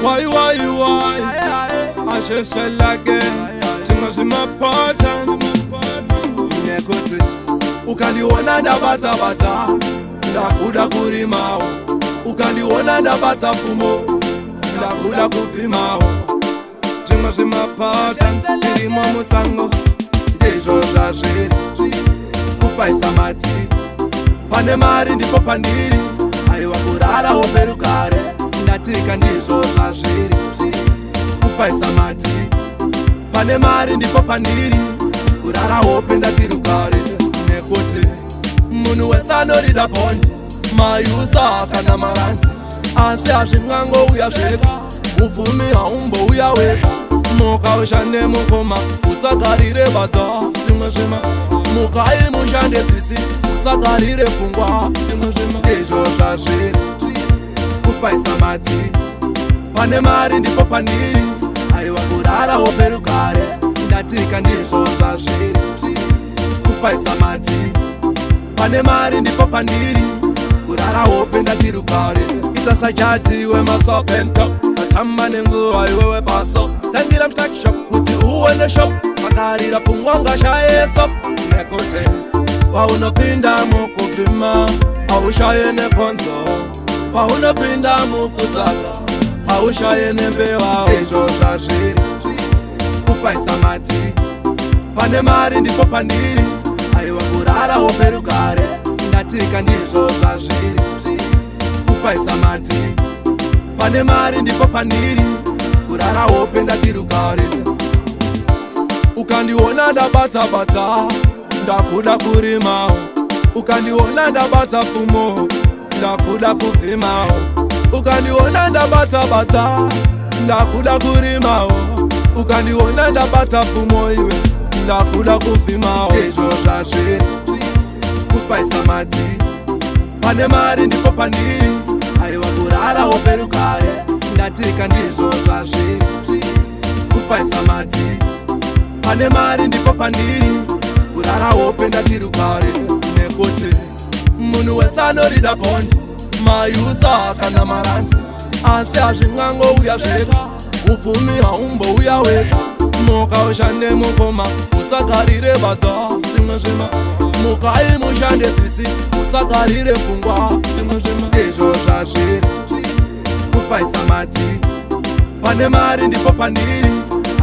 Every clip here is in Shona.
Why asheshelake tima zvimapota nekuti ukandiona ndabata-bata ndakuda kurimawo, ukandiona ndabata pfumo ndakuda kuvhimawo. Zvimwe zvimapota irimo musango ndizvo zvazviri kufaisa matiri. Pane mari ndipo pandiri, aiwa kurara uperukare ndatika ndizvo zvazviri kufaisa matiri. Pane mari ndipo pandiri, kurara hope ndatirukare. Nekuti munhu wese anorida bondi, mayusa kana maranzi, asi hazvingangouya zvega, upfumi haumbouya wega. Muka ushande mukoma, usagarire badza. Zvimwe zvima mukai mushande sisi, usagarire pfungwa. Zvimwe zvima ndizvo zvazviri kufaisa matiri. Pane mari ndipo pandiri, aiwa kurara uperukare ndatika ndizvo zvazviri kufaisa matiri. Pane mari ndipo pandiri, kurara hope ndatirukare. Ita sajati wemasopento, atama nenguva iwewe paso. Tangira mtakishop kuti uone shop, makarira pfungwa ngashayeso. Nekuti paunopinda mukuvhima haushaye nekonzo, paunopinda mukutsvaga haushaye nembewa. Izvo zvazviri kufaisa matiri. Pane mari ndipo pandiri, aiwa kurara uperukare ndatika ndizvo zvazviri kufaisa matiri. Pane mari ndipo pandiri, kurara hope ndatirukare. Ukandiona ndabata-bata ndakuda kurimawo, ukandiona ndabata pfumo ndakuda kuvhimawo. Ukandiona ndabata-bata ndakuda kurimawo, ukandiona ndabata pfumo iwe ndakuda kuvhimawo. Izvo zvazviri kufaisa matiri. Pane mari ndipo pandiri, aiwa kurara uperukare ndatika ndizvo zvazviri kufaisa matiri. Pane mari ndipo pandiri, kurara hope ndatirukare. Nekuti munhu wese anorida bondi, mayusa kana maranzi, asi hazvingangouya zvega, upfumi haumbouya wega. Muka ushande mukoma, usagarire badza. Zvimwe zvima mukai mushande sisi, usagarire pfungwa. Zvimwe zvima ndizvo zvazviri kufaisa matiri. Pane mari ndipo pandiri,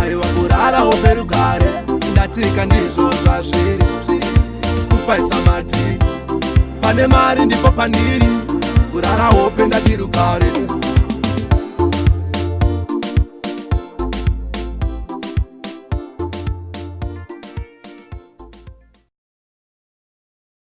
aiwa kurara uperukare ndatika ndizvo zvazviri kufaisa matiri. Pane mari ndipo pandiri, kurara hope ndatirukare.